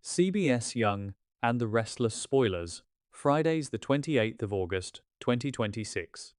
CBS Young and the Restless spoilers. Fridays the 28th of August, 2026.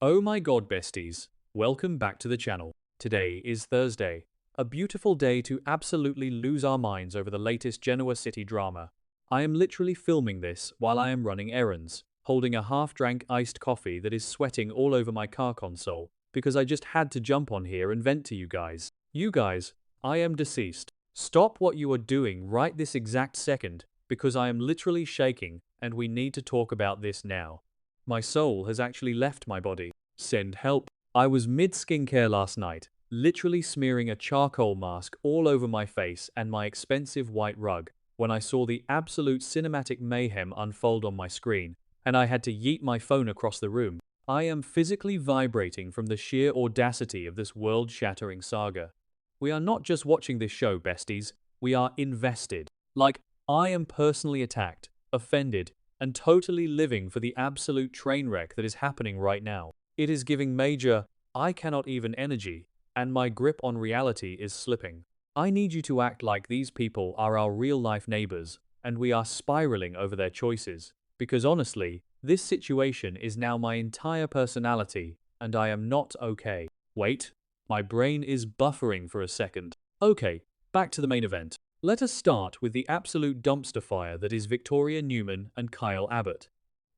Oh my god besties, welcome back to the channel. Today is Thursday, a beautiful day to absolutely lose our minds over the latest Genoa City drama. I am literally filming this while I am running errands, holding a half-drank iced coffee that is sweating all over my car console, because I just had to jump on here and vent to you guys. You guys, I am deceased. Stop what you are doing right this exact second, because I am literally shaking and we need to talk about this now. My soul has actually left my body. Send help. I was mid-skincare last night, literally smearing a charcoal mask all over my face and my expensive white rug, when I saw the absolute cinematic mayhem unfold on my screen, and I had to yeet my phone across the room. I am physically vibrating from the sheer audacity of this world-shattering saga. We are not just watching this show, besties, we are invested. Like, I am personally attacked, offended, and totally living for the absolute train wreck that is happening right now. It is giving major, I cannot even energy, and my grip on reality is slipping. I need you to act like these people are our real-life neighbors, and we are spiraling over their choices. Because honestly, this situation is now my entire personality, and I am not okay. Wait. My brain is buffering for a second. Okay, back to the main event. Let us start with the absolute dumpster fire that is Victoria Newman and Kyle Abbott.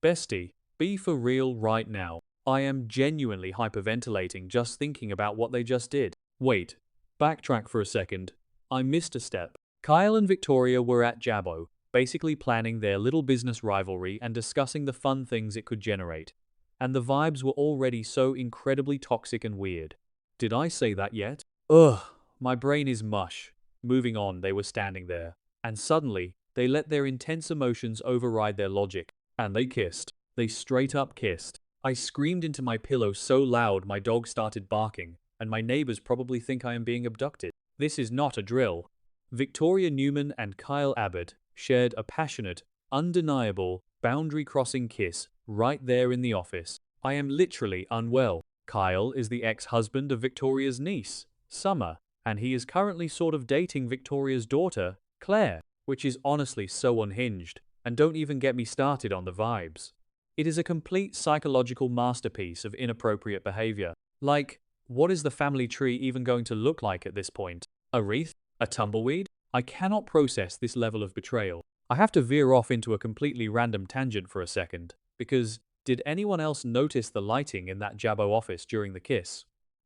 Bestie, be for real right now. I am genuinely hyperventilating just thinking about what they just did. Wait, backtrack for a second. I missed a step. Kyle and Victoria were at Jabbo, basically planning their little business rivalry and discussing the fun things it could generate. And the vibes were already so incredibly toxic and weird. Did I say that yet? Ugh, my brain is mush. Moving on, they were standing there. And suddenly, they let their intense emotions override their logic. And they kissed. They straight up kissed. I screamed into my pillow so loud my dog started barking, and my neighbors probably think I am being abducted. This is not a drill. Victoria Newman and Kyle Abbott shared a passionate, undeniable, boundary-crossing kiss right there in the office. I am literally unwell. Kyle is the ex-husband of Victoria's niece, Summer, and he is currently sort of dating Victoria's daughter, Claire, which is honestly so unhinged, and don't even get me started on the vibes. It is a complete psychological masterpiece of inappropriate behavior. Like, what is the family tree even going to look like at this point? A wreath? A tumbleweed? I cannot process this level of betrayal. I have to veer off into a completely random tangent for a second, because did anyone else notice the lighting in that Jabbo office during the kiss?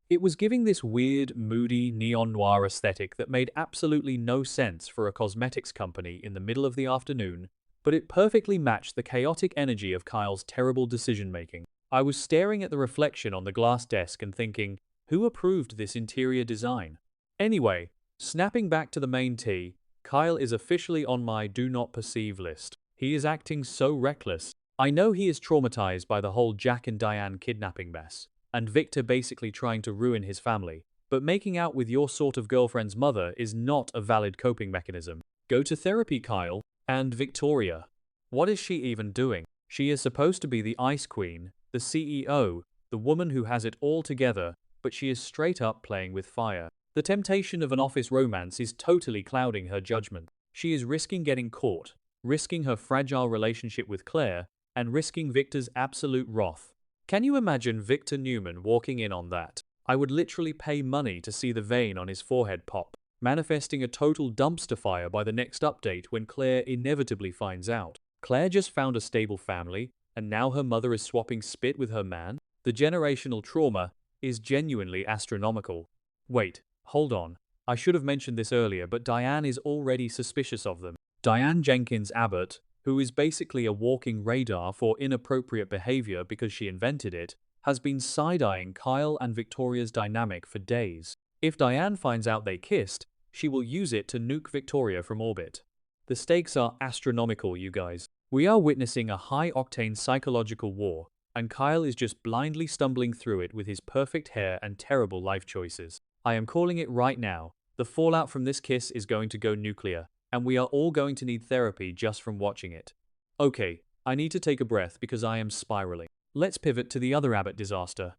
It was giving this weird, moody, neon noir aesthetic that made absolutely no sense for a cosmetics company in the middle of the afternoon, but it perfectly matched the chaotic energy of Kyle's terrible decision-making. I was staring at the reflection on the glass desk and thinking, who approved this interior design? Anyway, snapping back to the main tee, Kyle is officially on my do not perceive list. He is acting so reckless. I know he is traumatized by the whole Jack and Diane kidnapping mess, and Victor basically trying to ruin his family, but making out with your sort of girlfriend's mother is not a valid coping mechanism. Go to therapy, Kyle. And Victoria. What is she even doing? She is supposed to be the Ice Queen, the CEO, the woman who has it all together, but she is straight up playing with fire. The temptation of an office romance is totally clouding her judgment. She is risking getting caught, risking her fragile relationship with Claire, and risking Victor's absolute wrath. Can you imagine Victor Newman walking in on that? I would literally pay money to see the vein on his forehead pop, manifesting a total dumpster fire by the next update when Claire inevitably finds out. Claire just found a stable family, and now her mother is swapping spit with her man? The generational trauma is genuinely astronomical. Wait, hold on. I should have mentioned this earlier, but Diane is already suspicious of them. Diane Jenkins Abbott, who is basically a walking radar for inappropriate behavior because she invented it, has been side-eyeing Kyle and Victoria's dynamic for days. If Diane finds out they kissed, she will use it to nuke Victoria from orbit. The stakes are astronomical, you guys. We are witnessing a high-octane psychological war, and Kyle is just blindly stumbling through it with his perfect hair and terrible life choices. I am calling it right now. The fallout from this kiss is going to go nuclear, and we are all going to need therapy just from watching it. Okay, I need to take a breath because I am spiraling. Let's pivot to the other Abbott disaster.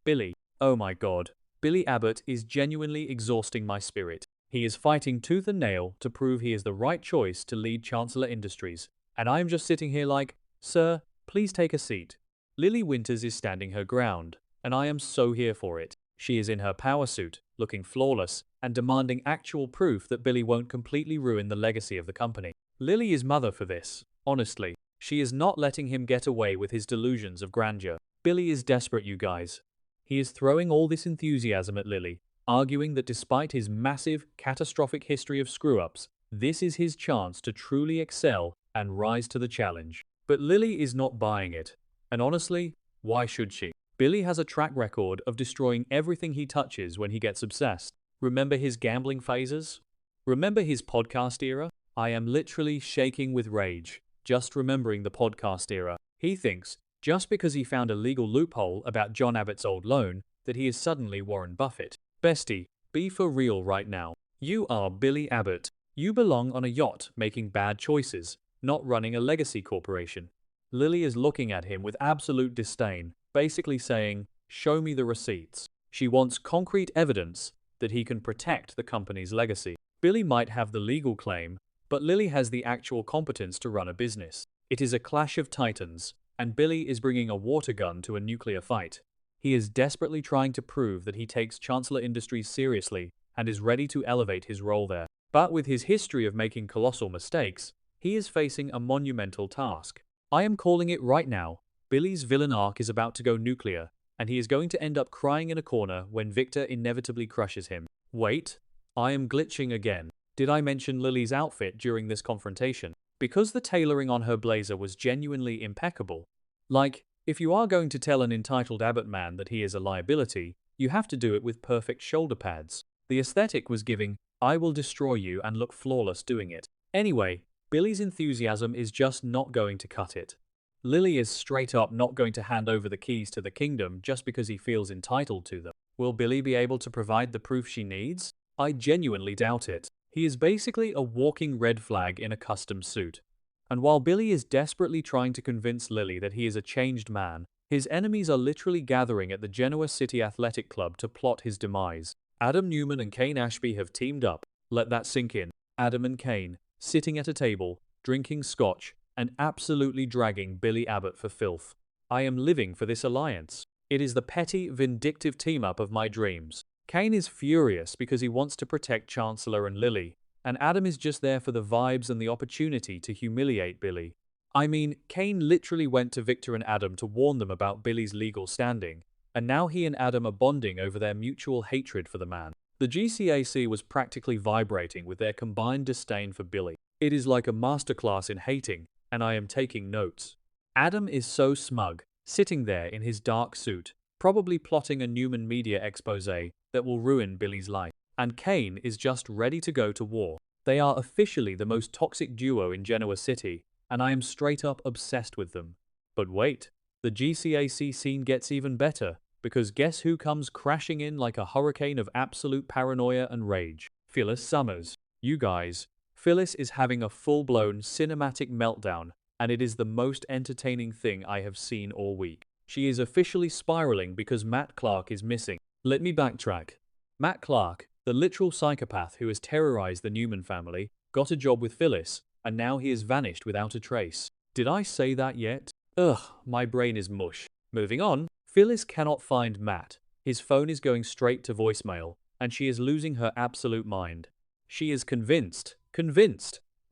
Billy. Oh my god. Billy Abbott is genuinely exhausting my spirit. He is fighting tooth and nail to prove he is the right choice to lead Chancellor Industries. And I am just sitting here like, sir, please take a seat. Lily Winters is standing her ground, and I am so here for it. She is in her power suit, looking flawless, and demanding actual proof that Billy won't completely ruin the legacy of the company. Lily is mother for this, honestly. She is not letting him get away with his delusions of grandeur. Billy is desperate, you guys. He is throwing all this enthusiasm at Lily, arguing that despite his massive, catastrophic history of screw-ups, this is his chance to truly excel and rise to the challenge. But Lily is not buying it. And honestly, why should she? Billy has a track record of destroying everything he touches when he gets obsessed. Remember his gambling phases? Remember his podcast era? I am literally shaking with rage, just remembering the podcast era. He thinks, just because he found a legal loophole about John Abbott's old loan, that he is suddenly Warren Buffett. Bestie, be for real right now. You are Billy Abbott. You belong on a yacht making bad choices, not running a legacy corporation. Lily is looking at him with absolute disdain, basically saying, show me the receipts. She wants concrete evidence that he can protect the company's legacy. Billy might have the legal claim, but Lily has the actual competence to run a business. It is a clash of titans, and Billy is bringing a water gun to a nuclear fight. He is desperately trying to prove that he takes Chancellor Industries seriously and is ready to elevate his role there. But with his history of making colossal mistakes, he is facing a monumental task. I am calling it right now. Billy's villain arc is about to go nuclear, and he is going to end up crying in a corner when Victor inevitably crushes him. Wait, I am glitching again. Did I mention Lily's outfit during this confrontation? Because the tailoring on her blazer was genuinely impeccable. Like, if you are going to tell an entitled Abbott man that he is a liability, you have to do it with perfect shoulder pads. The aesthetic was giving, I will destroy you, and look flawless doing it. Anyway, Billy's enthusiasm is just not going to cut it. Lily is straight up not going to hand over the keys to the kingdom just because he feels entitled to them. Will Billy be able to provide the proof she needs? I genuinely doubt it. He is basically a walking red flag in a custom suit. And while Billy is desperately trying to convince Lily that he is a changed man, his enemies are literally gathering at the Genoa City Athletic Club to plot his demise. Adam Newman and Kane Ashby have teamed up. Let that sink in. Adam and Kane, sitting at a table, drinking scotch, and absolutely dragging Billy Abbott for filth. I am living for this alliance. It is the petty, vindictive team-up of my dreams. Kane is furious because he wants to protect Chancellor and Lily, and Adam is just there for the vibes and the opportunity to humiliate Billy. I mean, Kane literally went to Victor and Adam to warn them about Billy's legal standing, and now he and Adam are bonding over their mutual hatred for the man. The GCAC was practically vibrating with their combined disdain for Billy. It is like a masterclass in hating, and I am taking notes. Adam is so smug, sitting there in his dark suit, probably plotting a Newman media expose that will ruin Billy's life. And Kane is just ready to go to war. They are officially the most toxic duo in Genoa City, and I am straight up obsessed with them. But wait, the GCAC scene gets even better, because guess who comes crashing in like a hurricane of absolute paranoia and rage? Phyllis Summers. You guys, Phyllis is having a full-blown cinematic meltdown, and it is the most entertaining thing I have seen all week. She is officially spiraling because Matt Clark is missing. Let me backtrack. Matt Clark, the literal psychopath who has terrorized the Newman family, got a job with Phyllis, and now he has vanished without a trace. Did I say that yet? Ugh, my brain is mush. Moving on, Phyllis cannot find Matt. His phone is going straight to voicemail, and she is losing her absolute mind. She is convinced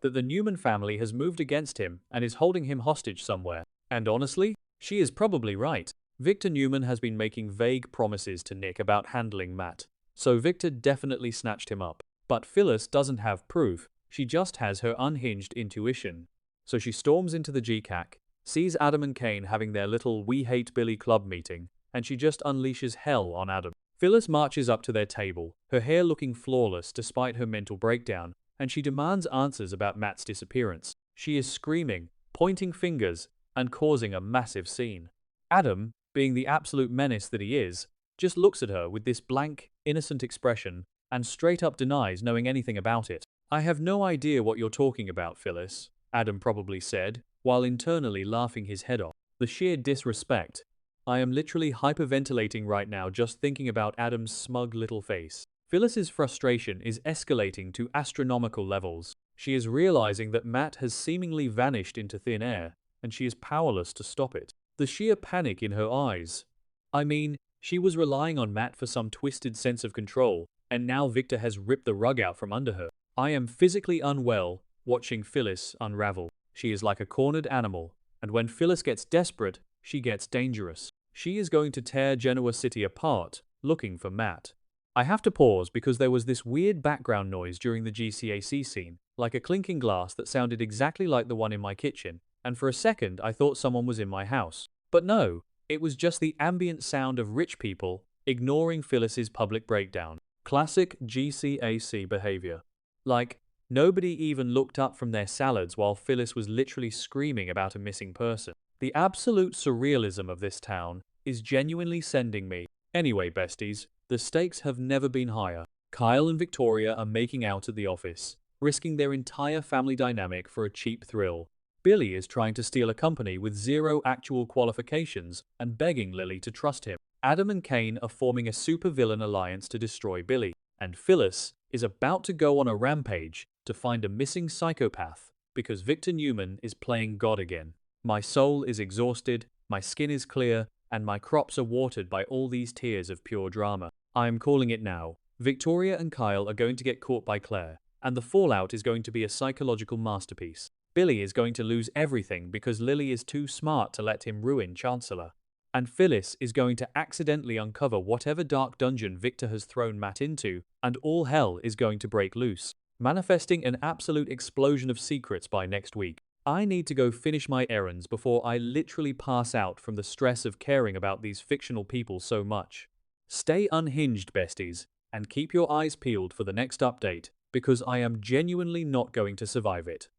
that the Newman family has moved against him and is holding him hostage somewhere. And honestly, she is probably right. Victor Newman has been making vague promises to Nick about handling Matt, so Victor definitely snatched him up. But Phyllis doesn't have proof, she just has her unhinged intuition. So she storms into the GCAC, sees Adam and Kane having their little We Hate Billy club meeting, and she just unleashes hell on Adam. Phyllis marches up to their table, her hair looking flawless despite her mental breakdown, and she demands answers about Matt's disappearance. She is screaming, pointing fingers, and causing a massive scene. Adam, being the absolute menace that he is, just looks at her with this blank, innocent expression and straight up denies knowing anything about it. I have no idea what you're talking about, Phyllis, Adam probably said, while internally laughing his head off. The sheer disrespect. I am literally hyperventilating right now just thinking about Adam's smug little face. Phyllis's frustration is escalating to astronomical levels. She is realizing that Matt has seemingly vanished into thin air, and she is powerless to stop it. The sheer panic in her eyes. I mean, she was relying on Matt for some twisted sense of control, and now Victor has ripped the rug out from under her. I am physically unwell watching Phyllis unravel. She is like a cornered animal, and when Phyllis gets desperate, she gets dangerous. She is going to tear Genoa City apart, looking for Matt. I have to pause because there was this weird background noise during the GCAC scene, like a clinking glass that sounded exactly like the one in my kitchen, and for a second I thought someone was in my house. But no, it was just the ambient sound of rich people ignoring Phyllis's public breakdown. Classic GCAC behavior. Like, nobody even looked up from their salads while Phyllis was literally screaming about a missing person. The absolute surrealism of this town is genuinely sending me. Anyway, besties, the stakes have never been higher. Kyle and Victoria are making out at the office, risking their entire family dynamic for a cheap thrill. Billy is trying to steal a company with zero actual qualifications and begging Lily to trust him. Adam and Kane are forming a supervillain alliance to destroy Billy. And Phyllis is about to go on a rampage to find a missing psychopath because Victor Newman is playing God again. My soul is exhausted, my skin is clear, and my crops are watered by all these tears of pure drama. I am calling it now. Victoria and Kyle are going to get caught by Claire, and the fallout is going to be a psychological masterpiece. Billy is going to lose everything because Lily is too smart to let him ruin Chancellor. And Phyllis is going to accidentally uncover whatever dark dungeon Victor has thrown Matt into, and all hell is going to break loose, manifesting an absolute explosion of secrets by next week. I need to go finish my errands before I literally pass out from the stress of caring about these fictional people so much. Stay unhinged, besties, and keep your eyes peeled for the next update, because I am genuinely not going to survive it.